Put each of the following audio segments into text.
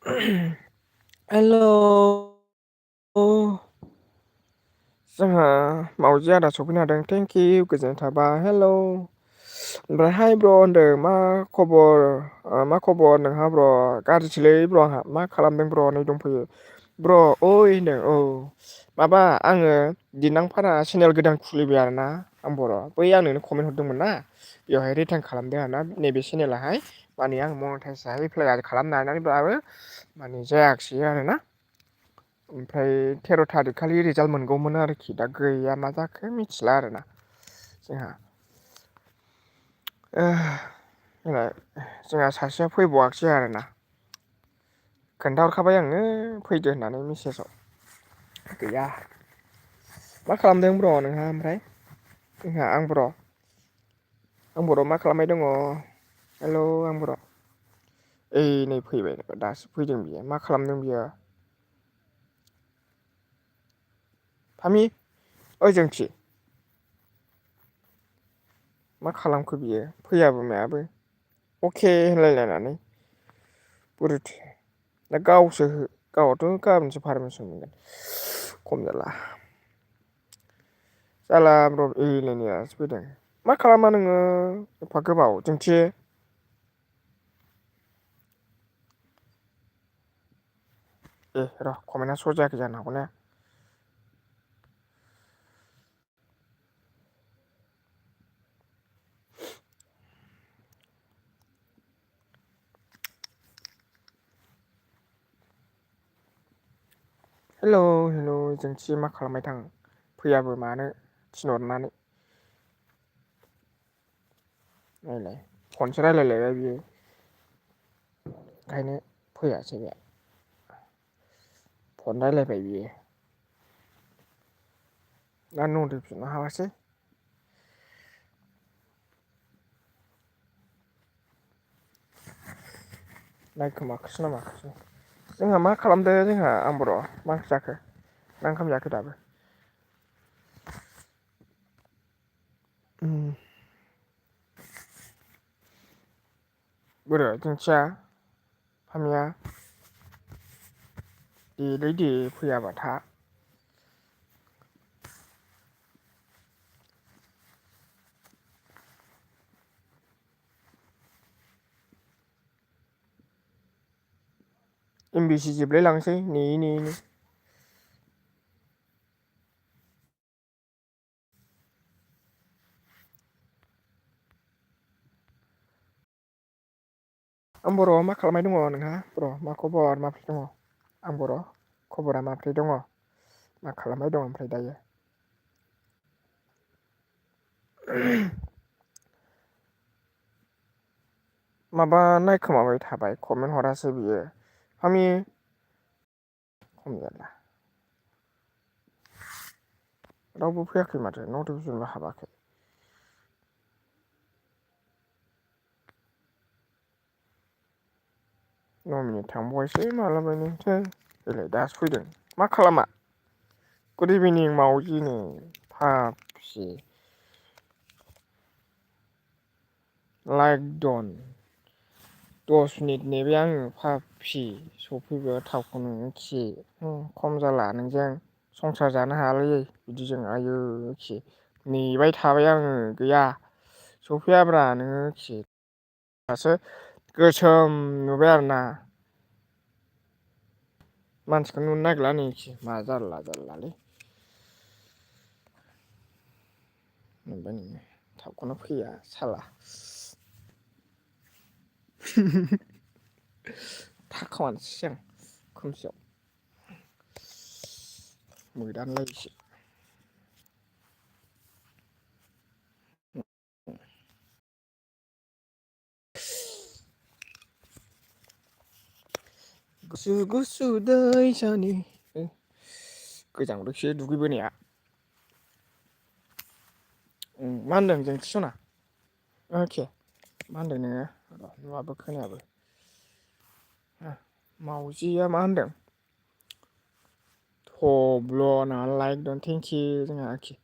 हेल' जोंहा मावजि आदा सफैनो हादों थेंकिउ गोजोननाय थाबाय हेल'। ओमफ्राय हाय ब्र' होनदों मा खबर नोंहा ब्र' गाज्रिसोलै ब्र' आंहा मा खालामदों ब्र' नै दंफैयो ब्र' ओइ होनदों औ माबा आङो दिन्दांफारा चेनेल गोदान खुलिबाय आरोना आं बर' बै आं नोंनो कमेन्ट हरदोंमोन ना बेवहाय रिटार्न खालामदों आरोना नैबे चेनेलाहाय माने आं मनेटाइसआहाय एप्लाइ खालामनो हानानैब्लाबो माने जायाखिसै आरोना ओमफ्राय 13 थारिख खालि रिजाल्ट मोनगौमोन आरोखि दा गैया मा जाखो मिथिला आरोना जोंहा जोंहा सासेया फैबावाखिसै आरोना खोन्थाहरखाबाय आङो फैदो होननानै मेसेजाव गैया मा खालामदों ब्र' नोंहा ओमफ्राय आं बर' मा खालामबाय दङ हेल' आं बर' ओइ नै फैबाय दासो फैदों बियो मा खालामदों बियो फामि ओइ जोंथि मा खालामखो बियो फैयाबो मायाबो अके होनलायलायनानै बोरैथो दा गावथ' गाबोनसो पारमिसन मोनगोन खम जाला जाला ब्र' नै दासो फैदों मा खालामा नोङो एफा गोबाव जोंथि ए र' कमेन्टआ स' जायाखै जानो हागौ ने हेल' जोंथि मा खालामबाय थां फैयाबो मानो थिनहरनानै नायलाय फनसो रायलायलायबाय बियो ओंखायनो फैयासै बे फन रायलायबाय बियो दा नटिफिकेसन हाबासै नायखोमाखोसै ना माखोसै जोंहा मा खालामदो जोंहा आं बर' मा ओंख्रि जाखो ना ओंखाम जायाखै दाबो बोरो जोंथिया फामिया देलै दे फैयाबा था एमबिसि जोबलाय लांसै नेयै नेयैनो आं बर' मा खालामबाय दङ नोंहा बर' मा खबर माब्रै दङ आं बर' खबरा माब्रै दङ मा खालामबाय दं ओमफ्राय दायो माबा नायखोमाबाय थाबाय कमेन्ट हरासै बियो फामि खम जारला रावबो फैयाखै माथो नटिफिकेसनबो हाबाखै न' मिनिट थांबावबायसै माला बायनोथो देलाय दासो फैदों मा खालामा गुड इभिनिं मावजिनो फाफि लाइक दन 10 मिनिट नेबाय आङो फाफि सफैबाय थावखौनो खि खम जाला नोंजों संसार जानो हायालै बिदिजों आयौ खि नेबाय थाबाय आङो गैया सफैयाब्रा नोङो खि दासो गोसोम नुबाय आरोना मानसिखौनो नुनो नागिरला नै मा जारला जारलालै नुबाय नोङो थाबखौनो फैया साला थाखोमानोसै आं खोमसियाव मोदानलायसै गुसु गुसु दैसानि गोजांदोंसो दुगैबोनाया मा होनदों जोंथि सना अके मा होनदों नोङो नुवाबो खोनायाबो मावजिया मा होनदों थब्ल' लाइक दं थेंकिउ जोंहा आरोखि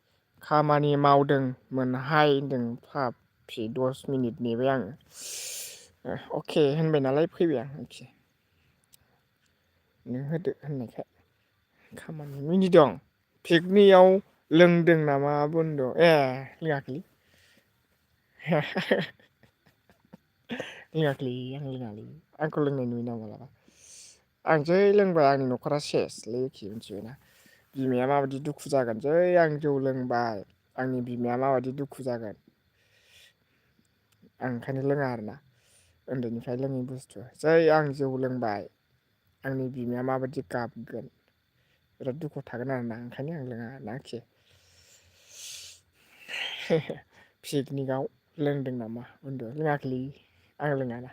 खामानि मावदों मोनहाय होनदों फाफि 10 मिनिट नेबाय आङो अके होनबाय नालाय फैबाय आं आरोखि नों होदो होननायखाय खामानि मिनिदों पिकनिकआव लोंदों नामा बुन्दु ए लोङाखैलै लोङाखैलै आं लोङालै आंखौ लोंनाय नुयो नामा मालाबा आं जै लोंबाय आंनि न'खरा सेसलै मिथिबायना बिमाया माबायदि दुखु जागोन जै आं जौ लोंबाय आंनि बिमाया माबायदि दुखु जागोन आं ओंखायनो लोङा आरोना उन्दैनिफ्राय लोङै बुस्थु जै आं जौ लोंबाय आंनि बिमाया माबायदि गाबगोन बिराद दुखुआव थागोन आरोना ओंखायनो आं लोङा आरोखि पिकनिकआव लोंदों नामा बुन्दु लोङाखैलै आं लोङाना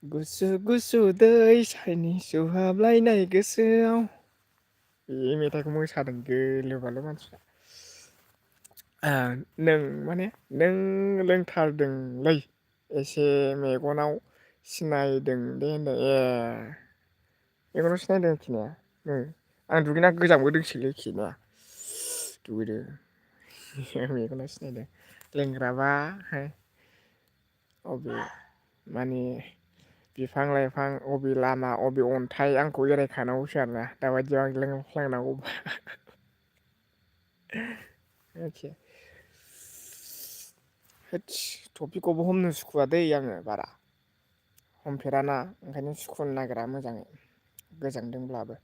गुसु गुसु दै सायनि सुहाबलायनाय गोसोआव बे मेथाइखौ मोसादों गिलु बालु मानसिफ्रा नों माने नों लोंथारदोंलै एसे मेगनाव सिनायदों दे होनदों ए मेगनाव सिनायदों खिनाया आं दुगैना गोजांबोदोंसोलै खिनाया दुगैदों मेगनाव सिनायदों लोंग्राबा अबे माने बिफां लाइफां अबे लामा अबे अन्थाइ आंखौ एरायखानांगौसो आरोना दाबायदियाव आं लोंफ्लांनांगौबा मिथिया होदस टपिकखौबो हमनो सुखुवा दै आङो बारा हमफेराना ओंखायनो सुखुनो नागिरा मोजाङै गोजांदोंब्लाबो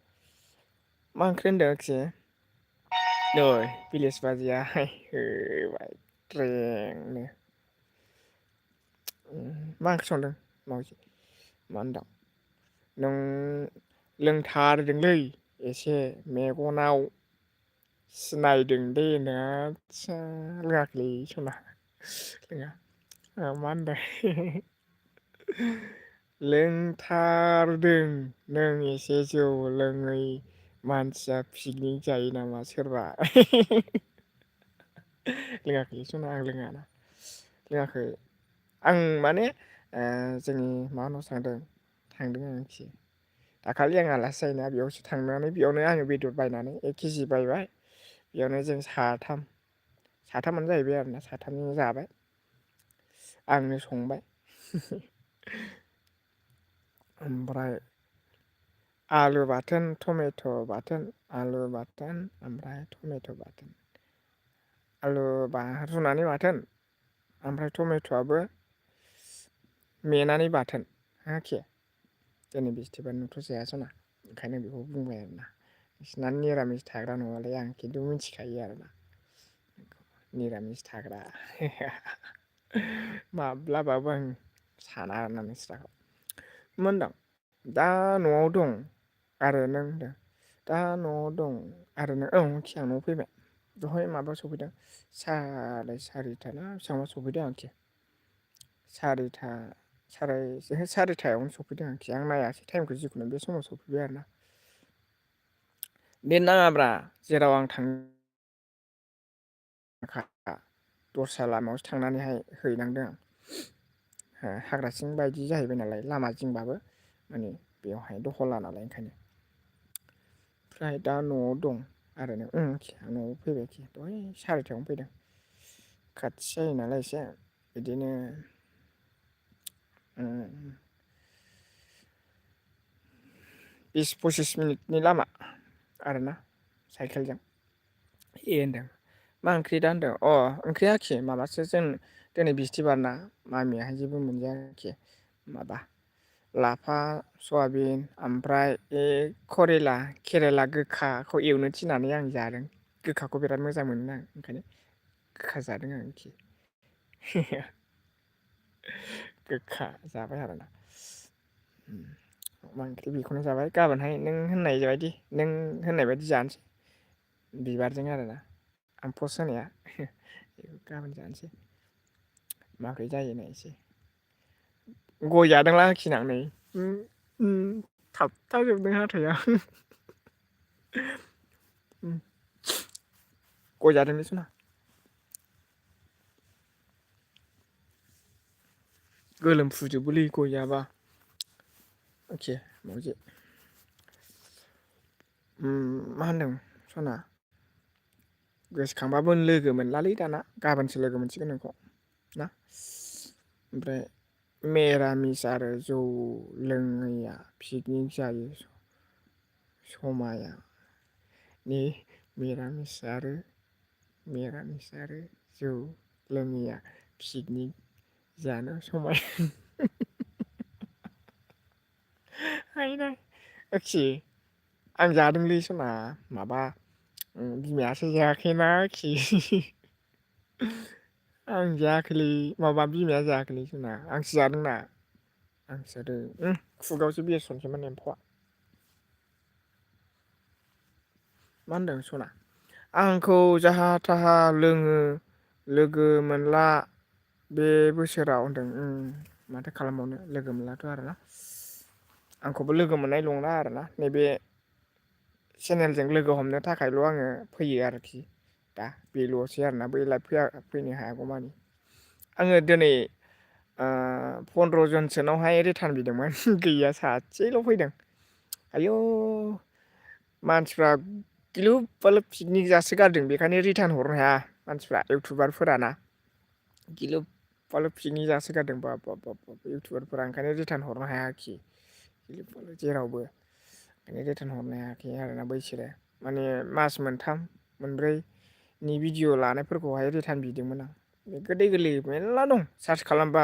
मा ओंख्रि होनदों आरोखि नै भिलेज बादिया होबाय ट्रेंनो मा ओंख्रि संदों मावजि मा होनदां नों लोंथारदोंलै एसे मेगनाव सिनायदों दे नो आदसा लोङाखैलै सना लोङा मा होनदों लोंथारदों नों एसे जौ लोङै मानसिया पिकनिक जायो नामा सोरबा लोङाखैलै सना आं लोङाना लोङाखै आं माने जोंनि माबानावसो थांदों आरोखि दाखालि आं आलासि जाहैनाया बेयावसो थांनानै बेयावनो आङो बेदर बायनानै 1 केजि बायबाय बेयावनो जों साथामानो जाहैबाय आरोना साथामजों जाबाय आंनो संबाय ओमफ्राय आलु बाथोन टमेट' बाथोन आलु बाथोन ओमफ्राय टमेट' बाथोन आलु रुनानै बाथोन ओमफ्राय टमेट'आबो मेनानै बाथोन आरोखि दिनै बिस्थिबारनोथ' जाया सना ओंखायनो बेखौ बुंबाय आरोना नोंसिना निरामिस थाग्रा नङालै आं खिन्थु मिथिखायो आरोना निरामिस थाग्रा माब्लाबाबो आं साना आरोना नोंस्राखौ मा होनदों दा न'आव दं आरो नों होनदों दा न'आव दं आरो नों औ आं न'आव फैबाय दहाय माबायाव सफैदों 4:30 ना बेसेबांबा सफैदों आरोखि सारिथायावनो सफैदों आरोखि आं नायासै टाइमखौ जिखुनु बे समाव सफैबाय आरोना नेट नाङाब्रा जेराव आं थां दस्रा लामायावसो थांनानैहाय हैनांदों आं हाग्रा सिं बायदि जाहैबाय नालाय लामा जिंबाबो माने बेवहाय दखला नालाय ओंखायनो ओमफ्राय दा न'आव दं आरो नों न'आव फैबायखि दहाय 4:30 फैदों खाथि जायो नालाय एसे बिदिनो 20-25 मिनिटनि लामा आरोना साइकेलजों होनदों मा ओंख्रि दा होनदों ओंख्रिया आरोखि माबासो जों दिनै बिस्थिबार ना मामियाहाय जेबो मोनजायाखि माबा लाफा सयाबिन ओमफ्राय केरेला गोखाखौ एवनो थिननानै आं जादों गोखाखौ बिराद मोजां मोनो आं ओंखायनो गोखा जादों आरोखि गोखा जाबाय आरोना मा ओंख्रि बेखौनो जाबाय गाबोनहाय नों होननाय बायदि जानोसै बिबारजों आरोना आं पस्ट होनाया गाबोन जानोसै माब्रै जायो नायनोसै गय जादोंला आरोखि आं नै थाबथाजोबदों हाथाया गय जादोंलै सना गोलोमफ्रुजोबोलै गय जाबा अके मावजि मा होनदों सना गोसोखांबाबो लोगो मोनलालै दाना गाबोनसो लोगो मोनसिगोन नोंखौ ना ओमफ्राय मिरामिस आरो जौ लोङैया पिकनिक जायो समाया मिरामिस आरो जौ लोङैया पिकनिक जानो समाया ओखि आं जादोंलै सना माबा बिमायासो जायाखैना खि आं जायाखैलै माबा बिमाया जायाखैलै जोंना आंसो जादोंना आंसो जादों खुगायावसो बेरसनसैमोन एम्फौआ। मा होनदों सना आंखौ जाहा थाहा लोगो मोनला बे बोसोराव होनदों माथो खालामबावनो लोगो मोनलाथ' आरोना आंखौबो लोगो मोननाय नंला आरोना नैबे चेनेलजों लोगो हमनो थाखायल' आङो फैयो आरोखि दा बेल'सै आरोना बै लाइ फैनो हायागौ मानि आङो दिनै 15 जनसोनावहाय रिटार्न बिदोंमोन गैया सासेल' फैदों। आयौ मानसिफ्रा गिलु बालु पिकनिक जासोगारदों बेखायनो रिटार्न हरनो हाया मानसिफ्रा इउटुबारफोराना गिलु बालु पिकनिक जासोगारदों बाब इउटुबारफोरा ओंखायनो रिटार्न हरनो हाया आरोखि जेरावबो ओंखायनो रिटार्न हरनो हायाखै आरोना बैसोरो माने मास मोनथाम मोनब्रैनि भिडिअ लानायफोरखौहाय रिटार्न बिदोंमोन आं बे गोदै गोरलै मेरला दं सार्च खालामबा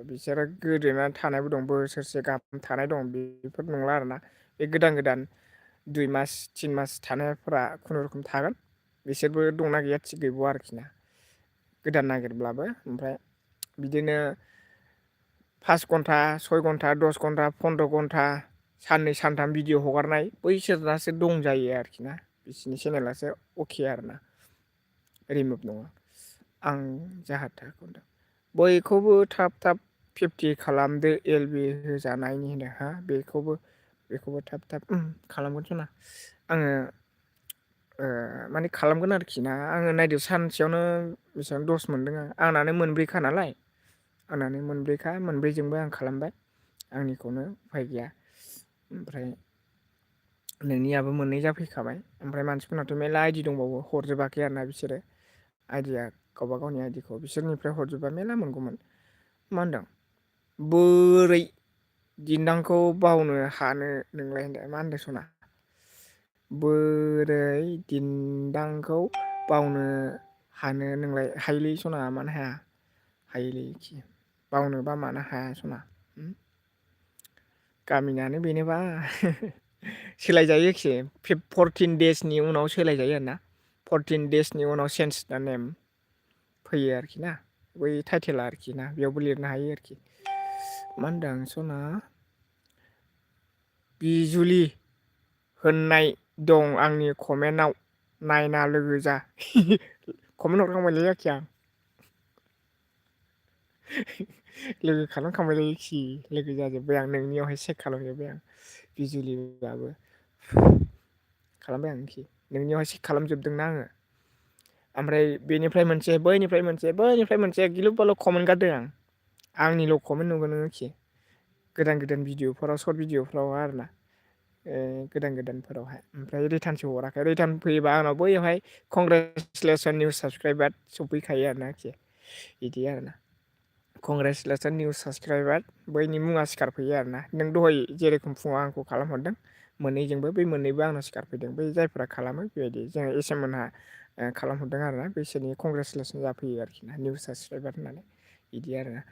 बिसोरो गोदोनानै थानायबो दं बोसोरसे गाहाम थानाय दं बेफोर नंला आरोना बे गोदान गोदान 2 मास 3 मास थानायफोरा खुनुरुखुम थागोन बिसोरबो दंना गैया थिग गैबावा आरोखि ना गोदान नागिरब्लाबो ओमफ्राय बिदिनो 5 घन्टा 6 घन्टा 10 घन्टा 15 घन्टा साननै सानथाम भिडिअ हगारनाय बैसोरनासो दंजायो आरोखि ना बिसोरनि चेनेलासो अके आरोना रिमुभ नङा आं जाहा थाहा होनदों बयखौबो थाब थाब 50 खालामदो एलबि होजानायनि होनो हा बेखौबो थाब थाब खालामगोन सना आङो माने खालामगोन आरोखि ना आङो नायदो सानसेयावनो बेसेबां 10 मोनदों आंनानो मोनब्रैखा नालाय आंनानो मोनब्रैखा मोनब्रैजोंबो आं खालामबाय आंनिखौनो उफाय गैया ओमफ्राय नोंनियाबो मोननै जाफैखाबाय ओमफ्राय मानसिफोरनाथ' मेरला आइदि दंबावो हरजोबाखै आरोना बिसोरो आइदिया गावबा गावनि आइदिखौ बिसोरनिफ्राय हरजोबबा मेरला मोनगौमोन मा होनदों बोरै दिन्दांखौ बावनो हानो नोंलाय होनदों मा होनदों सना बोरै दिन्दांखौ बावनो हानो नोंलाय हायोलै सना मानो हाया हायोलैखि बावनोबा मानो हाया सना गामिनानो बेनोबा सोलायजायोखि 14 देसनि उनाव सोलायजायो आरोना 14 देसनि उनाव चेन्ज दा नेम फैयो आरोखि ना बै टाइटेला आरोखि ना बेयावबो लिरनो हायो आरोखि मा होनदों सना बिजुलि होननाय दं आंनि कमेन्टआव नायना लोगो जा कमेन्ट हरखांबायलै जाखि आं लोगो खालामखांबायलै खि लोगो जाजोब्बाय आं नोंनियावहाय चेक खालामजोब्बाय आं बिजुलिबाबो खालामबाय आंखि नोंनियावहाय चेक खालामजोबदोंना आङो ओमफ्राय बेनिफ्राय मोनसे बैनिफ्राय मोनसे गिलु बालु कमेन्ट गारदों आं आंनिल' कमेन्ट नुगोन नोङोखि गोदान भिडिअफोराव सर्ट भिडिअफ्राव आरोना गोदानफोरावहाय ओमफ्राय रिटार्नसो हराखै रिटार्न फैयोबा आंनाव बैयावहाय कंग्रेसुलेसन निउ साबसक्राइबार सफैखायो आरोना आरोखि बिदि आरोना कंग्रेसुलेसन निउ साबसक्राइबार बैनि मुङा सिखारफैयो आरोना नों दहाय जेरेखम फुङाव आंखौ खालामहरदों मोननैजोंबो बै मोननैबो आंनाव सिखारफैदों बै जायफ्रा खालामो बेबायदि जोङो एस एम मोनहा खालामहरदों आरोना बिसोरनि कंग्रेसुलेसन जाफैयो आरोखि ना निउ साबसक्राइबार होननानै बिदि आरोना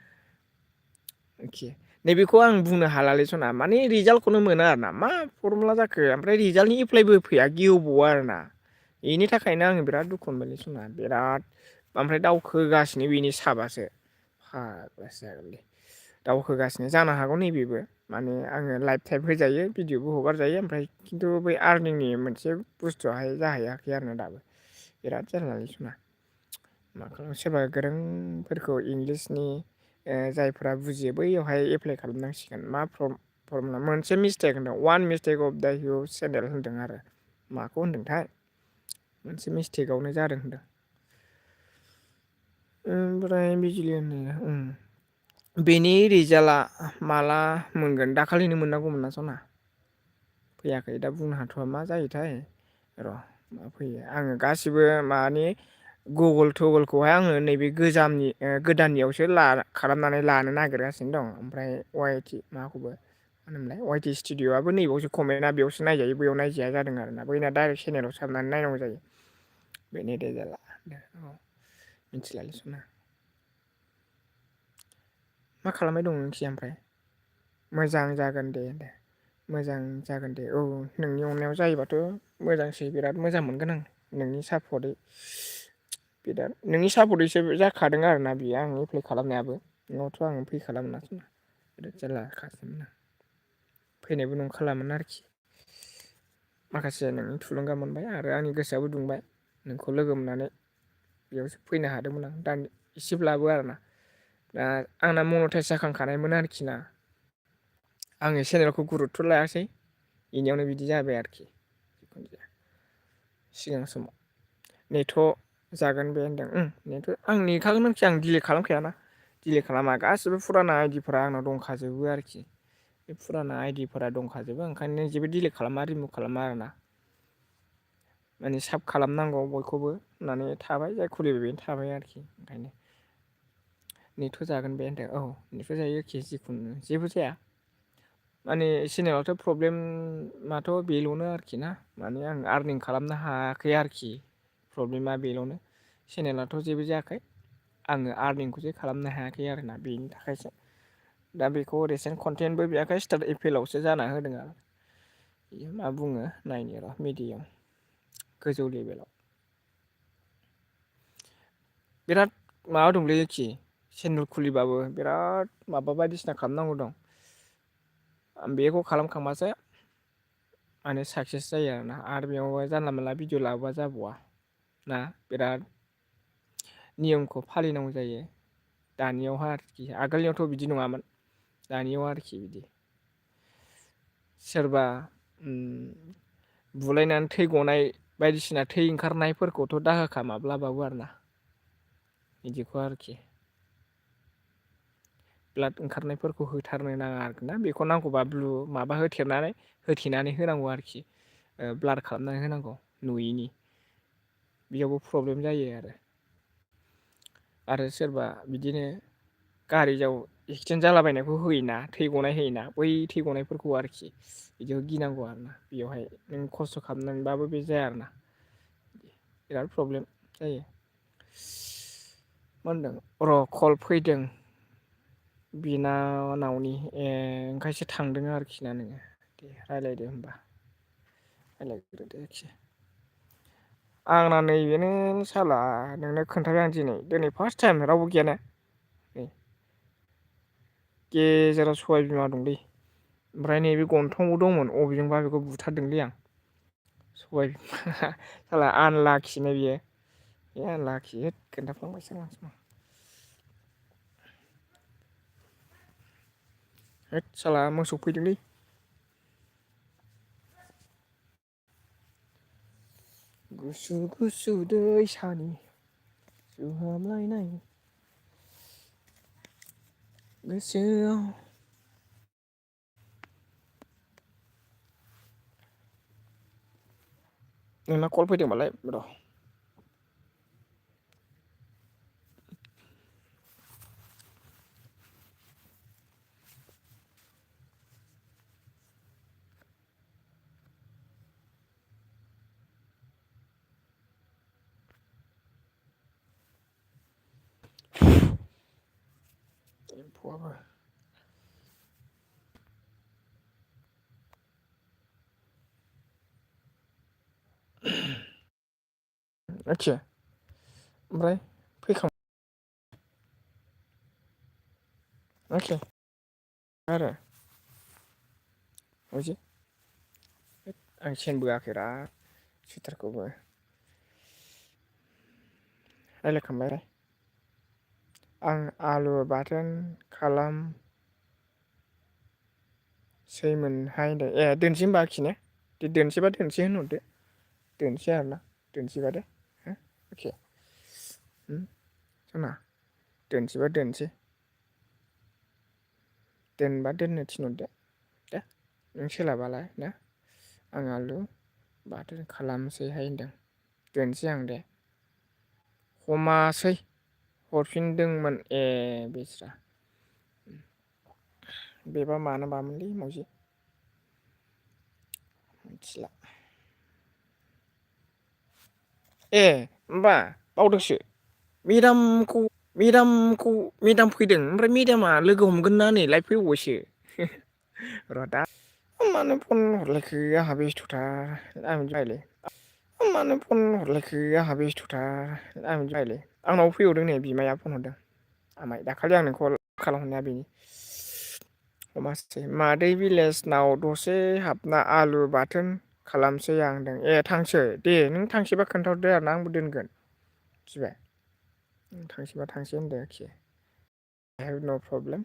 अके नैबेखौ आं बुंनो हालालै सना माने रिजाल्टखौनो मोना आरोना मा फरमुला जाखो ओमफ्राय रिजाल्टनि एप्लाइबो फैया गिवबावो आरोना बेनि थाखायनो आङो बिराद दुखु मोनबायलै सना बिराद ओमफ्राय दाउखोगासिनो बेनि साबासो फाग्लासो जागोनलै दाउखोगासिनो जानो हागौ नैबेबो माने आङो लाइभ टाइप होजायो भिडिअबो हगारजायो ओमफ्राय खिन्थु बै आर्निंनि मोनसे बुस्थुआहाय जाहैयाखै आरोना दाबो बिराद जारलालै सना मा खालाम सोरबा गोरोंफोरखौ इंलिसनि जायफ्रा बुजियो बैयावहाय एप्लाइ खालामनांसिगोन मा फर्मुला मोनसे मिस्टेक होनदों one mistake of the हिउस channel होनदों आरो माखौ होनदोंथाय मोनसे मिस्टेकआवनो जादों होनदों ओमफ्राय बिजुलि होननाया बेनि रिजाल्टआ माला मोनगोन दाखालिनो मोननांगौमोन ना सना फैयाखै दा बुंनो हाथ'वा मा जायोथाय र' मा फैयो आङो गासिबो मानि गुगोल थुगोलखौहाय आङो नैबे गोदाननियावसो खालामनानै लानो नागिरगासिनो दं। ओमफ्राय माखौबो मा होनोमोनलाय वाइटि स्टुडिअ'आबो नैबावसो कमेन्टआ बेयावसो नायजायो बैयाव नायजाया जादों आरोना बैना डाइरेक्ट चेनेलाव हाबनानै नायनांगौ जायो। बेनि रिजाल्टआ औ मिथिलालै सना मा खालामबाय दं नोंखि ओमफ्राय मोजां जागोन दे मोजां जागोन दे औ नोंनि अननायाव जायोबाथ' मोजांसै बिराद मोजां मोनगोन आं नोंनि सापर्टै बिराद नोंनि सापर्टैसो जाखादों आरोना बियो आं एप्लाइ खालामनायाबो नङाबाथ' आं फैखालामोन ना बिराद जारलाखासैमोन आं फैनायबो नंखालामोन आरोखि माखासे नोंनि थुलुंगा मोनबाय आरो आंनि गोसोआबो दुंबाय नोंखौ लोगो मोननानै बेयावसो फैनो हादोंमोन आं दा एसेब्लाबो आरोना दा आंना मनटाइस जाखांखानायमोन आरोखि ना आङो चेनेलखौ गुरुत्थ' लायासै बेनियावनो बिदि जाबाय आरोखि जिखुनु जाया सिगां समाव नेथ' जागोन बे होनदों नेथ' आं नेखागोन आरोखि आं डिलेट खालामखायाना डिलेट खालामा गासिबो फुराना आइडिफोरा आंनाव दंखाजोबो आरोखि बे फुराना आइडिफोरा दंखाजोबो ओंखायनो जेबो डिलेट खालामा रिमुभ खालामा आरोना माने साब खालामनांगौ बयखौबो होननानै थाबाय जाय खुलिबाय बेनो थाबाय आरोखि ओंखायनो नेथ' जागोन बे होनदों औ नेथ' जायोखि जिखुनु जेबो जाया माने चेनेलावथ' प्रब्लेमाथ' बेल'नो आरोखि ना माने आं आर्निं खालामनो हायाखै आरोखि प्रब्लेमा बेल'नो चेनेलाथ' जेबो जायाखै आङो आर्निंखौसो खालामनो हायाखै आरोना बेनि थाखायसो दा बेखौ रिसेन्ट कन्टेन्टबो बेयाखै स्टार्ट एपेलावसो जाना होदों आरो बियो मा बुङो नायनि र' मिडियाम गोजौ लेभेलाव बिराद माबा दंलै एखि सेनेल खुलिबाबो बिराद माबा बायदिसिना खालामनांगौ दं बेखौ खालामखांबासो माने साक्सेस जायो आरोना आरो बेयाव जानला मोनला भिडिअ लाबोबा जाबावा ना बिराद नियमखौ फालिनांगौ जायो दानियावहा आरोखि आगोलनियावथ' बिदि नङामोन दानियाव आरोखि बिदि सोरबा बुलायनानै थै गनाय बायदिसिना थै ओंखारनायफोरखौथ' दाहोखा माब्लाबाबो आरोना बिदिखौ आरोखि ब्लाड ओंखारनायफोरखौ होथारनो नाङा आरोखि ना बेखौ नांगौबा माबा होथेनानै होनांगौ आरोखि ब्लार खालामनानै होनांगौ नुयैनि बेयावबो प्रब्लेम जायो आरो सोरबा बिदिनो गारियाव एक्सिडेन्ट जालाबायनायखौ होयोना थै गनाय होयोना बै थै गनायफोरखौ आरोखि बिदिखौ गिनांगौ आरोना बेयावहाय नों खस्थ' खालामनानैबाबो बे जाया आरोना बिराद प्रब्लेम जायो मा होनदों र' कल फैदों बिनानावनि ओंखायसो थांदों आरोखि ना नोङो दे रायज्लायदो होमबा रायज्लायग्रोदो एसे आंना नैबेनो साला नोंनो खोन्थाबाय आं दिनै फार्स्ट टाइम रावबो गैयाना नै गेजेराव सबाय बिमा दंलै ओमफ्राय नैबे गन्थंबो दंमोन अबेजोंबा बेखौ बुथारदोंलै आं सबाय बिमा साला आनलाखिनो बियो बे आनलाखि होद खोन्थाफ्लांबायसो आं होद साला मोसौ फैदोंलै गुसु गुसु दैसानि सुहाबलायनाय गोसोआव नोंना कल फैदोंबालाय र' एम्फौआबो आतसा ओमफ्राय फैखां आतसा आरो हजि आं सेन बोआखैरा सुइटारखौबो रायलायखांबाय आं आलु बाथोन खालाम सैमोनहाय दे दोनसै होनबा आखि ने दे दोनसैबा दोनसै होनहरदो दोनसै आरोना दोनसैबा दे हो अके सना दोनसैबा दोनसै दोनबा दोननो थिनहरदो दे नों सोलाबालाय ना आं आलु बाथोन खालामसैहाय होनदों दोनसै आं दे हमासै हरफिनदोंमोन ए बेस्रा बेबा मानो मामोनलै मावजि मिथिला ए होमबा बावदोंसो मेदाम फैदों ओमफ्राय मेदामा लोगो हमगोन ना नै लाइट फैबावबायसो र' दा मानो फन हरलायखो आंहा बेस्थ'थार आं बायोलै मानो फन हरलायखो आंहा बेस्थ'थार आं बायोलै आंनाव फैहरदों नै बिमाया फन हरदों आमाइ दाखालि आं नोंखौ खालामहरनाया बेनि हमासै मादै भिलेजनाव दसे हाबना आलु बाथोन खालामसै आं होनदों ए थांसै दे नों थांसैबा खोन्थाहरदो आरोना आंबो दोनगोन मिथिबाय थांसैबा थांसै होनदो आरोखि आइ हेभ न' प्रब्लेम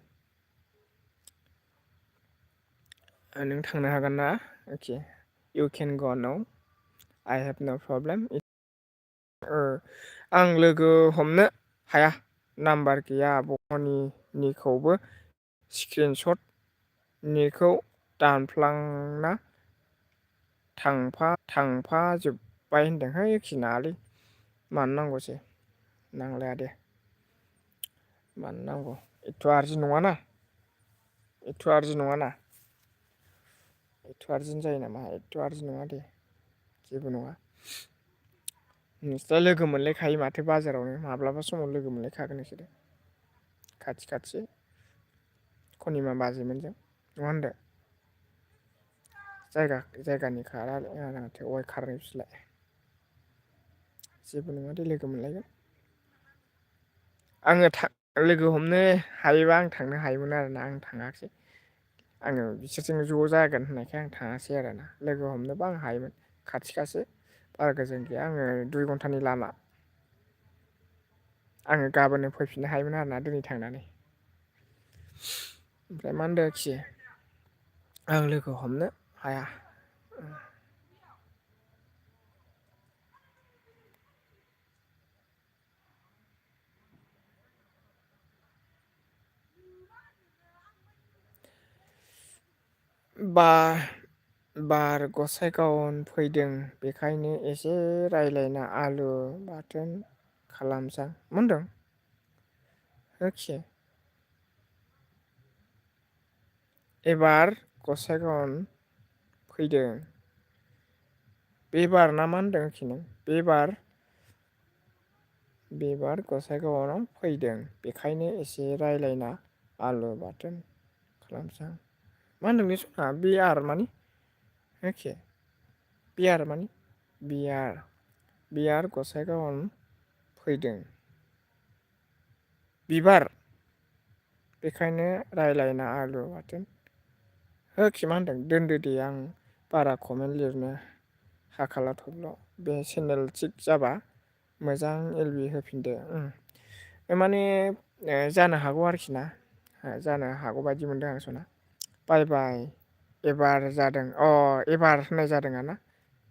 नों थांनो हागोन ना अके इउ केन ग नाउ आइ हेभ न' प्रब्लेम आं लोगो हमनो हाया नाम्बार गैया बङ'निनिखौबो स्क्रिनसट निखौ दानफ्लांना थांफाजोब्बाय होनदों है नाङालै मानो नांगौसै नांलाया दे मानो नांगौ एथ' आरजेन्ट नङाना एथ' आरजेन्ट नङाना एथ' आरजेन्ट जायो नामा एथ' आरजेन्ट नङा दे जेबो नङा नोंस्रा लोगो मोनलायखायो माथो बाजारावनो माब्लाबा समाव लोगो मोनलायखागोन नोंसोरो खाथि कनिमा बाजैमोनजों नङा होनदो जायगानि माथो अहाय खारनो बिसोरलाय जेबो नङा दे लोगो मोनलायगोन आङो लोगो हमनो हायोबा आं थांनो हायोमोन आरोना आं थाङाखिसै आङो बिसोरजों ज' जागोन होननायखाय आं थाङासै आरोना लोगो हमनोबा आं हायोमोन खाथिखासो बारा गोजान गैया आङो 2 घन्टानि लामा आङो गाबोननो फैफिननो हायोमोन आरोना दिनै थांनानै ओमफ्राय मा होनदों आरोखि आं लोगो हमनो हाया बार गसाइगाव फैदों बेखायनो एसे रायज्लायना आलु बाथोन खालामसां मा होनदों एबार गसाइगाव फैदों बेबार ना मा होनदों आरोखि नों बेबार गसाइगावनाव फैदों बेखायनो एसे रायज्लायना आलु बाथोन खालामसां मा होनदों बे सना बियार मानि बियार गसाइगाव फैदों बिबार बेखायनो रायज्लायना आलु बाथोन मा होनदों दोनदो दे आं बारा कमेन्ट लिरनो हाखालाथल' बे चेनेल थिग जाबा मोजां एलबि होफिनदो माने जानो हागौ आरोखि ना जानो हागौ बायदि मोनदों आं सना बाय बाय एबार जादों एबार होननाय जादों आरोना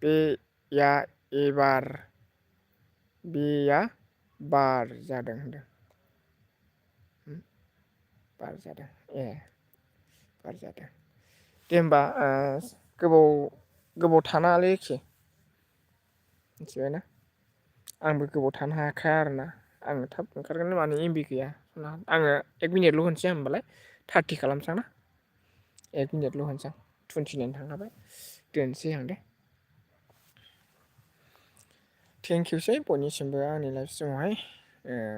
बेया एबार बेया बार जादों होनदों बार जादों बार जादों दे होमबा गोबाव थानाङालै एखे मिथिबायना आंबो गोबाव थानो हाखाया आरोना आङो थाब ओंखारगोन माने एमबि गैया आङो 1 मिनिटल' होनसै आं होनबालाय 30 खालामसां ना 1 मिनिटल' होनसां 29 थांखाबाय दोनसै आं दे थेंकिउसै बयनिसिमबो आंनि लाइफ सिमावहाय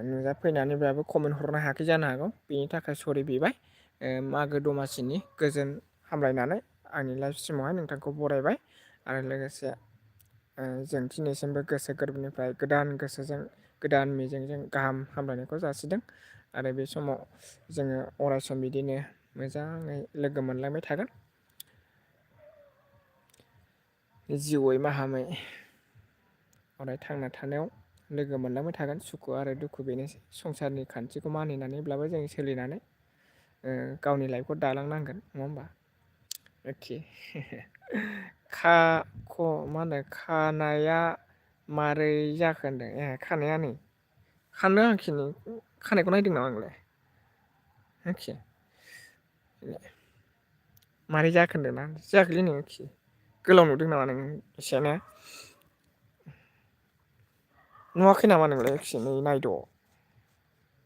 नुजाफैनानैब्लाबो कमेन्ट हरनो हायाखै जानो हागौ बेनि थाखाय सरि बिबाय मागो दमासिनि गोजोन हामलायनानै आंनि लाइफ सिमावहाय नोंथांखौ बरायबाय आरो लोगोसे जों दिनैसिमबो गोसो गोरबोनिफ्राय गोदान गोसोजों गोदान मिजिंजों गाहाम हामलायनायखौ जासिदों आरो बे समाव जोङो अरायसम बिदिनो मोजाङै लोगो मोनलांबाय थागोन जिउयै माहामै अराय थांना थानायाव लोगो मोनलांबाय थागोन सुखु आरो दुखु बेनोसै संसारनि खान्थिखौ मानिनानैब्लाबो जों सोलिनानै गावनि लाइफखौ दालांनांगोन नङा होमबा अके मा होनो खानाया मारै जाखो होनदों खानाया नै खानदों आरोखि खानायखौ नायदों नामा नोंलाय मारै जाखो होनदोंना जायाखैलै नो गोलाव नुदों नामा नों एसेनो नुवाखै नामा नोंलाय खेनै नायद'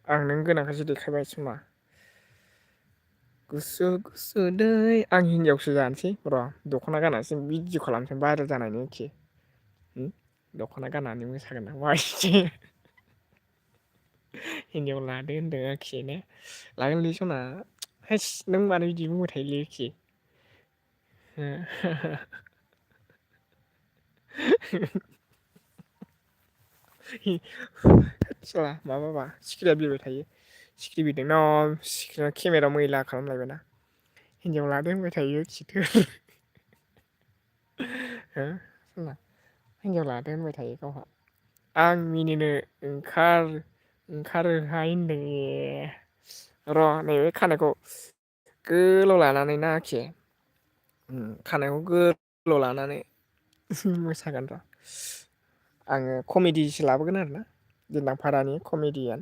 आं नों गोनांखायसो देखायबाय समा गुसु गुसु दै आं हिन्जावसो जानोसै र' दख'ना गानासो भिडिअ खालामसै भाइरेल जानायनि एखे दख'ना गाननानै मोसागोन आं मासि हिन्जाव लादो होनदों आरोखि ने लागोनलै सना हैस नों मानो बिदि बुंबाय थायोलै एखे साला माबाबा सिखिरिया बिरबाय थायो सिखिरि बिरदों न' सिखिरिया केमेरा मैला खालामलायबायना हिन्जाव लादो होनबाय थायो खिथो हो साला हिन्जाव लादो होनबाय थायो गावहा आं मिनिनो ओंखारोहाय होनदों ए र' नैबे खानायखौ गोलाव लानानै ना आखि खानायखौ गोलाव लानानै मोसागोन र' आङो कमेडिसो लाबोगोन आरोना दिन्दां फारानि कमेडियान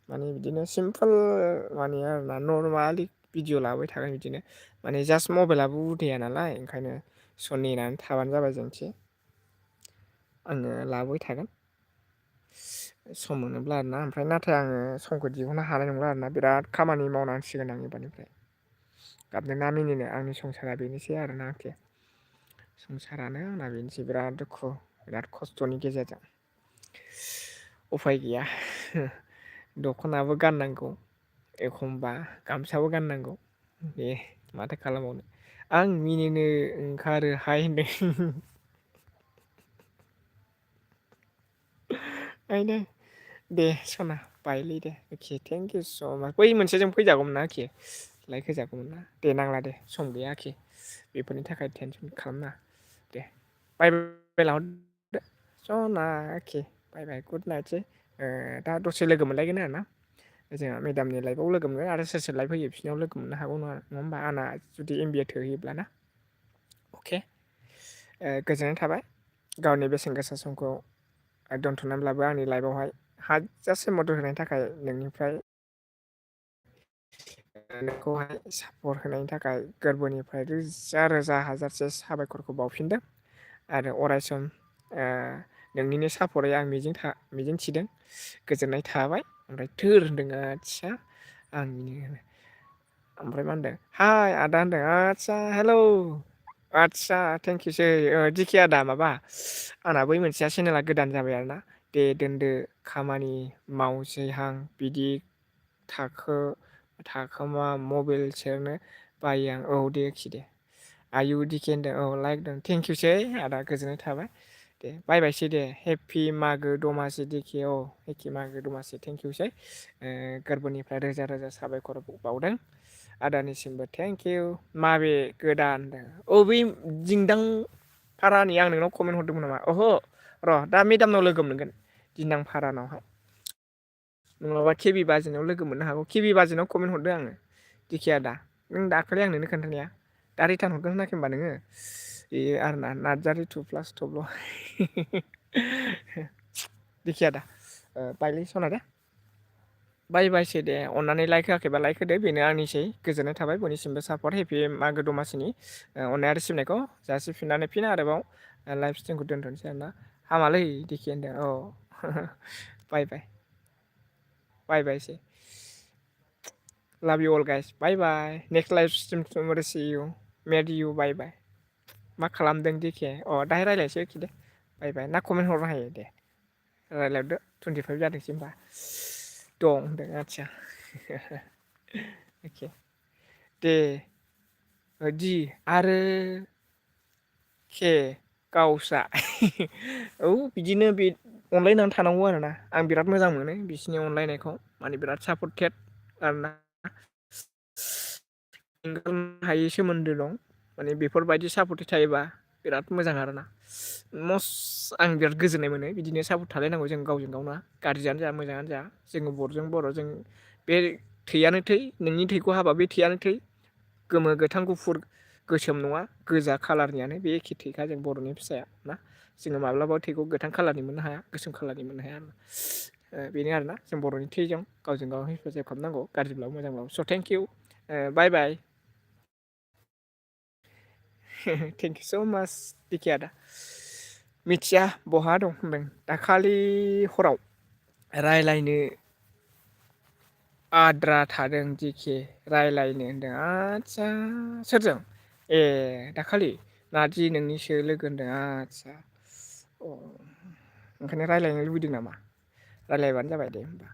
माने बिदिनो सिम्पोल माने आरोना नरमालि भिडिअ लाबाय थागोन बिदिनो माने जास्ट मबाइलाबो उदाया नालाय ओंखायनो स' नेनानै थाबानो जाबाय जोंथि आङो लाबोबाय थागोन सम मोनोब्ला आरोना ओमफ्राय नाथाय आङो समखौ दिहुननो हानाय नंला आरोना बिराद खामानि मावनांसिगोन आं एबारनिफ्राय गाबदों ना मिनिनो आंनि संसारा बेनोसै आरोना आरोखि संसारानो आंना बेनोसै बिराद दुखु बिराद खस्थ'नि गेजेरजों उफाय गैया दख'नाबो गाननांगौ एखमबा गामसाबो गाननांगौ दे माथो खालामबावनो आं मिनिनो ओंखारोहाय होनदों आयदै दे सना बायलै दे अके थेंक इउ स' माच बै मोनसेजों फैजागौमोन ना आरोखि लाइक होजागौमोन ना दे नांला दे सम गैया आरोखि बेफोरनि थाखाय टेनसन खालामनाङा दे बाय बाय लाहरदो सना अके बाय बाय गुड नाइटसै दा दसे लोगो मोनलायगोन आरोना जोंहा मेदामनि लाइफआव लोगो मोनगोन आरो सोर सोर लाइफ फैयो बिसोरनियाव लोगो मोननो हागौ नङा होमबा आंना जुदि एम बि ए थोहोयोब्लाना अके गोजोननाय थाबाय गावनि बेसेन गोसा समखौ दोनथ'नानैब्लाबो आंनि लाइफआवहाय हाजासे मदद होनायनि थाखाय नोंनिफ्राय नोंखौहाय सापर्ट होनायनि थाखाय गोरबोनिफ्राय रोजा रोजा हाजारसे साबायखरखौ बावफिनदों आरो अरायसम नोंनिनो सापर्टै आं मिजिं थिदों गोजोननाय थाबाय ओमफ्राय थोर होनदों आदसा आंनिनो ओमफ्राय मा होनदों हाइ आदा होनदों आदसा हेलौ आदसा थेंकिउसै दिखि आदा माबा आंना बै मोनसेया चेनेला गोदान जाबाय आरोना दे दोनदो खामानि मावसैहां बिदि थाखोमा मबाइल सेरनो बायो आं औ दे खि दे आयु दिके होनदों औ लाइक दं थेंकिउसै आदा गोजोननाय थाबाय दे बाय बायसै दे हेपि मागो दमासि दिखे औ हेपि मागो दमासि थेंकिउसै गोरबोनिफ्राय रोजा रोजा साबायखर बावदों आदानिसिमबो थेंकिउ माबे गोदान होनदों बै दिंदां फारानि आं नोंनाव कमेन्ट हरदोंमोन नामा अह' र' दा मेदामनाव लोगो मोनगोन दिन्दां फारानावहाय नङाबा केबि बाजिनाव लोगो मोननो हागौ केबि बाजिनाव कमेन्ट हरदों आङो दिखि आदा नों दाखालि आं नोंनो खोन्थानाया दा रिटार्न हरगोन होनाखै होनबा नोङो बे आरोना नार्जारि 2+, दिखि आदा बायलै सना दे बाय बायसै दे अननानै लाइक होआखैबा लाइक होदो बेनो आंनिसै गोजोननाय थाबाय बयनिसिमबो सापर्ट हेपि मागो दमासिनि अननाय आरो सिबिनायखौ जासिफिननानै फिन आरोबाव लाइफ स्ट्रिमखौ दोन्थ'नोसै आरोना हामालै दिखि होनदों औ बाय बाय बाय बायसै लाभ you all guys bye bye next life stream टुमर' C U मेट इउ बाय बाय मा खालामदों दिखे अ दाहाय रायज्लायनोसै एखे दे बाय बाय ना कमेन्ट हरनो हायो दे रायज्लायहरदो 25 जादोंसै होनबा दं होनदों आदसा अके दे दि आरो के गावस्रा औ बिदिनो बे अनलायनानै थानांगौ आरोना आं बिराद मोजां मोनो बिसिनि अनलायनायखौ माने बिराद सापर्टेड आरोना एंगारनो हायै सोमोन्दो दं माने बेफोरबायदि सापर्टि थायोबा बिराद मोजां आरोना मस्ट आं बिराद गोजोननाय मोनो बिदिनो सापर्ट थालायनांगौ जों गावजों गाव ना गाज्रियानो जा मोजाङानो जा जोङो बर'जों बर' जों बे थैयानो थै नोंनि थैखौ हाबा बे थैयानो थै गोमो गोथां गुफुर गोसोम नङा गोजा खालारनियानो बे एखे थैखा जों बर'नि फिसाया ना जोङो माब्लाबा थैखौ गोथां खालारनि मोननो हाया गोसोम खालारनि मोननो हाया बेनो आरोना जों बर'नि थैजों गावजों गाव हेफाजाब खालामनांगौ गाज्रिब्लाबो मोजांब्लाबो so' thank you bye bye thank you so' much दिके आदा मिथिया बहा दं होनदों दाखालि हराव रायलायनो आद्रा थादों जिखे रायलायनो होनदों आदसा सोरजों ए दाखालि नारजि नोंनिसो लोगो होनदों आदसा अ ओंखायनो रायलायनो लुबैदों नामा रायलायबानो जाबाय दे होमबा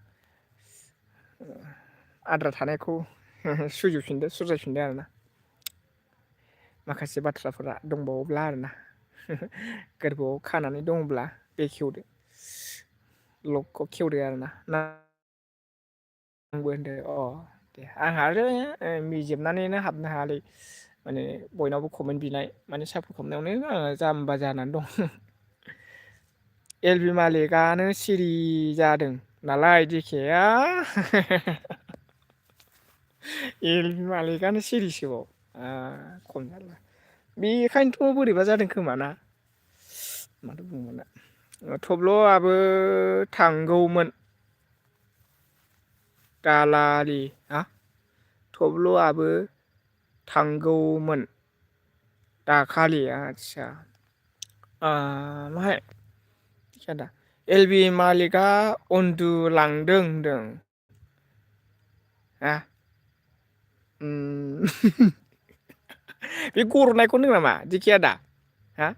आद्रा थानायखौ सुजुफिनदो सुज्रायफिनदो आरोना माखासे बाथ्राफोरा दंबावोब्ला आरोना गोरबोआव खानानै दङब्ला बेखेवदो लकखौ खेवदो आरोना ना आंबो होनदो अ दे आंहा आरो मिजेबनानैनो हाबनो हायालै माने बयनावबो कमेन्ट बिनाय माने सापर्ट खालामनायावनो आङो जाम्बा जानानै दं एल बि मालिकआनो सिरि जादों नालाय दिखेया एल बि मालिकआनो सिरिसोबाव खम जाला बेखायनोथ' बोरैबा जादों खोमा ना माथो बुंबावनो थब्ल'आबो थांगौमोन दालालि हा थब्ल'आबो थांगौमोन दाखालि आदसा माहाय आदा एल बि मालिकआ उन्दुलांदों होनदों हा बे गरदनायखौ होनदों नामा दिखि आदा हा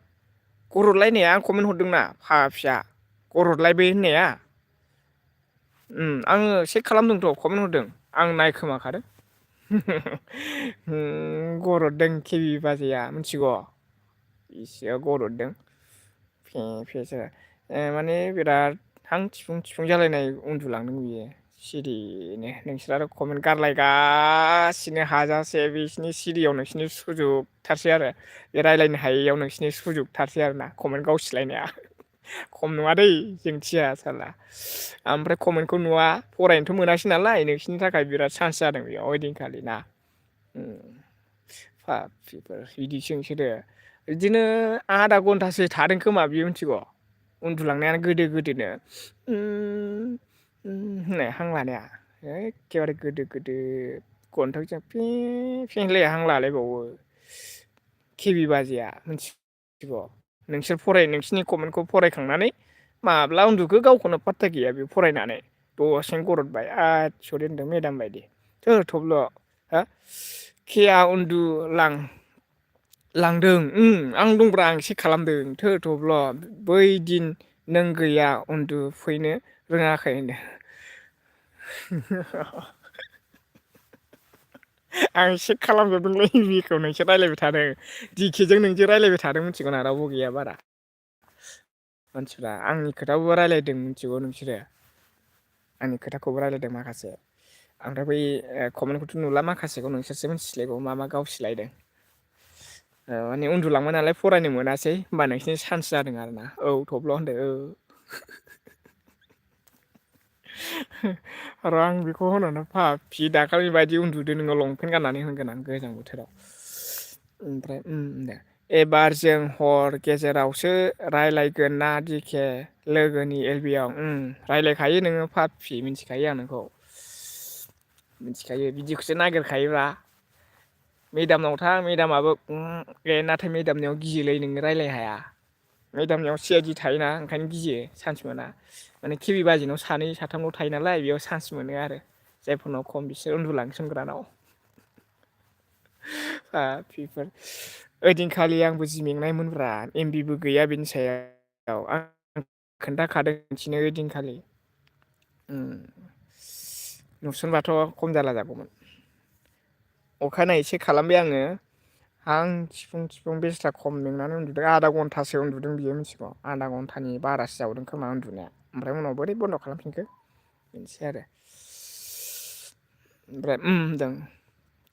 गरदलायनाया आं कमेन्ट हरदोंना फाफिया गरदलायबाय होननाया आङो चेक खालामदोंथ' कमेन्ट हरदों आं नायखोमाखादों गरददों केबि बाजैया मिथिग' इसेया गरददों फे फेसो माने बिराद हां थिफुं थिफुं जालायनाय उन्दुलांदों बियो सिरिनो नोंसोर आरो कमेन्ट गारलायगासिनो हाजासे बिसिनि सिरियाव नोंसिनि सुजुबथारसै आरो बे रायज्लायनो हायैयाव नोंसिनि सुजुबथारसै आरो ना कमेन्ट गावसिलायनाया खम नङा दै जोंथिया सारला ओमफ्राय कमेन्टखौ नुवा फरायनोथ' मोनासै नालाय नोंसिनि थाखाय बिराद चान्स जादों बेयाव ओइदिनखालि ना फाफिफोर बिदिसो नोंसोरो बिदिनो आधा घन्टासो थादों खोमा बियो मिथिगौ उन्दुलांनायानो गोदो गोदोनो होननाय हां लानाया एखेबारे गोदो गोदो गन्थंजों फे फे होनलाय हां लालायबावो केबि बाजैया मिथिगौ नोंसिनि कमेन्टखौ फरायखांनानै माब्ला उन्दुखो गावखौनो पात्ता गैया बे फरायनानै दसेनो गरदबाय आसरित होनदों मेदाम बायदि थोर थब्ल' हा केया लांदों आं दंब्रा आं चेक खालामदों थोर थब्ल' बै दिन नों गैया उन्दुफैनो रोङाखै होनदों आं चेक खालामजोबदोंलै बेखौ नोंसोर रायज्लायबाय थादों दिकेजों नोंजों रायज्लायबाय थादों मिथिगौना रावबो गैया बारा मानसिफ्रा आंनि खोथाखौबो रायज्लायदों मिथिगौ नोंसोरो आंनि खोथाखौबो रायज्लायदों माखासे ओमफ्राय बै कमेन्टखौथ' नुला माखासेखौ नोंसोरसो मिथिसिगौ मा मा गावसिलायदों माने उन्दुलांबाय नालाय फरायनो मोनासै होमबा नोंसिनि चान्स जादों आरो ना औ थब्ल' होनदो र' आं बेखौ होनानै फाफि दाखालि बायदि उन्दुदो नोङो लंपेन्ट गाननानै होनगोन आं गोजां बोथोराव ओमफ्राय दे एबार जों हर गेजेरावसो रायज्लायगोन ना दिखे लोगोनि एलबियाव रायज्लायखायो नोङो फाफि मिथिखायो आं नोंखौ मिथिखायो बिदिखौसो नागिरखायोब्रा मेदामनाव थां मेदामाबो नाथाय मेदामनियाव गियोलै नोङो रायज्लायनो हाया मेदामनियाव सि आइ डि थायोना ओंखायनो गियो चान्स मोना माने केबि बाजिनाव सानै साथामल' थायो नालाय बेयाव चान्स मोनो आरो जायफोरनाव खम बिसोर उन्दुलांसनग्रानाव फाफिफोर ओइदिनखालि आंबो जि मेंनायमोनब्रा एमबिबो गैया बेनि सायाव आं खोन्थाखादों नोंसिनो ओइदिनखालि नुसनबाथ' खम जारला जागौमोन अखानायै चेक खालामबाय आङो हां थिफुं थिफुं बेस्रा खम मेंनानै उन्दुदों आधा घन्टासो उन्दुदों बियो मिथिगौ आधा घन्टानि बारासो जाबावदों खोमा उन्दुनाया ओमफ्राय उनाव बोरै बन्द' खालामफिनखो बेनोसै आरो ओमफ्राय होनदों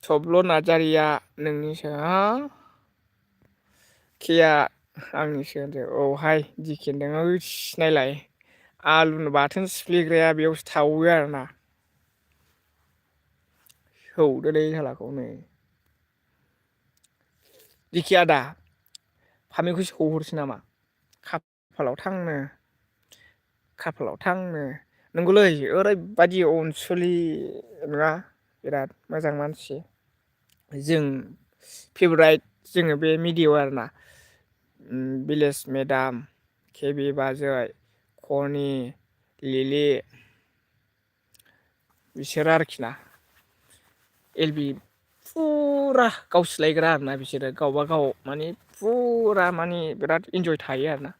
थब्ल' नार्जारिया नोंनिसो केया आंनिसो होनदों औहाय दिखे होनदों ओइस नायलाय आलुनो बाथोन सिफ्लेग्राया बेयावसो थावो आरोना सौदोलै सालाखौ नै दिखि आदा फामिखौ सौहरसै नामा खाफालाव थांनो नंगौलै ओरैबादि अनसुलि नङा बिराद मोजां मानसि जों फेभराइट जोङो बे मिडियाआव आरोना भिलेज मेदाम केबि बाजै, कनि, लिलि बिसोरो आरोखि ना एलबि फुरा गावसोलायग्रा आरोना बिसोरो गावबा गाव माने फुरा माने बिराद इन्जय थायो आरोना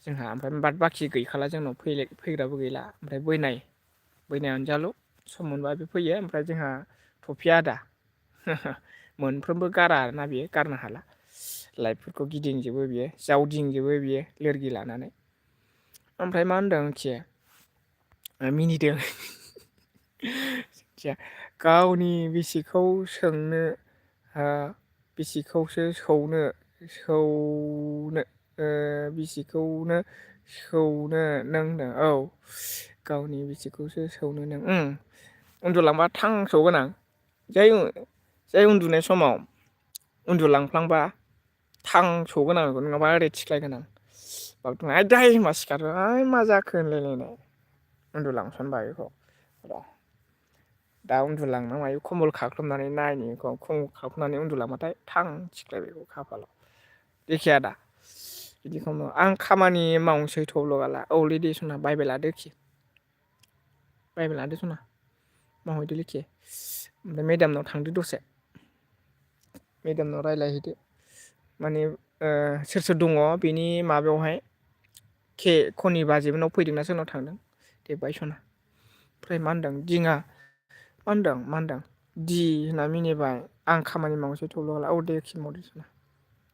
जोंहा ओमफ्राय बाद बाखि गैखाला जोंनाव फैग्राबो गैला ओमफ्राय बैनाय अनजालु सम मोनबा बे फैयो ओमफ्राय जोंहा थफिया आदा मोनफ्रोमबो गारा आरोना बियो गारनो हाला लाइटफोरखौ गिदिंजोबो बियो जावदिंजोबो बियो लोरगि लानानै ओमफ्राय मा होनदों मिथियो मिनिदों गावनि बिसिखौ सोंनो बिसिखौसो बिसिखौनो सौनो नों होनदों औ गावनि बिसिखौसो सौनो नों उन्दुलांबा थां सौगोन आं जाय उन्दुनाय समाव उन्दुलांफ्लांबा थां सौगोन आं बेखौ नङाबा ओरै थिख्लायगोन आं बावदों आयदै होनबा सिखारो ओइ मा जाखो होनलायलायनाय उन्दुलांसनबा बेखौ र' दा उन्दुलांना मायो खम्बल खाख्लुमनानै नायनि बेखौ खम्बल खाख्लुमनानै उन्दुलांबाथाय थां थिख्लायबाय बेखौ खाफालाव देखिया दा बिदि खालामो आं खामानि मावनोसै थब्ल'गाला औलै दे सना बायबाय लादो सना मावहैदो लिखे ओमफ्राय मेदामनाव थांदो दसे मेदामनाव रायज्लायहैदो माने सोर सोर दङ बेनि माबायावहाय खनि बाजेमोननाव फैदोंना सोरनाव थांदों दे बाय सना ओमफ्राय मा होनदों दिङा मा होनदों दि होनना मिनिबाय आं खामानि मावनोसै थब्ल'गाला औ दे खि मावदो सना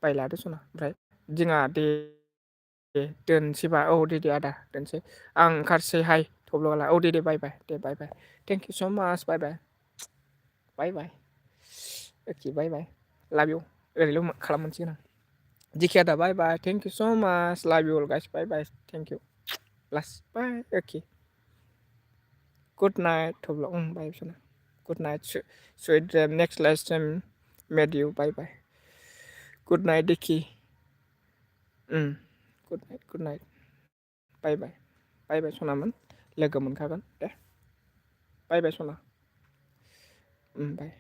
बाय लादो सना ओमफ्राय दिङा दे दोनसैबा औ दे आदा दोनसै आं ओंखारसै हाय थब्ल'गाला औ दे बाय बाय थेंक इउ स' माच बाय बाय अके बाय लाभ इउ ओरैल' खालाम मोनसिगोन आं दिखिया दा बाय thank you so' much love you all guys bye thank you last bye okay good night थब्ल' bye Sana good night sweet dream next last time meet you bye good night दिखि good night bye सनामोन लोगो मोनखागोन दे बाय सना बाय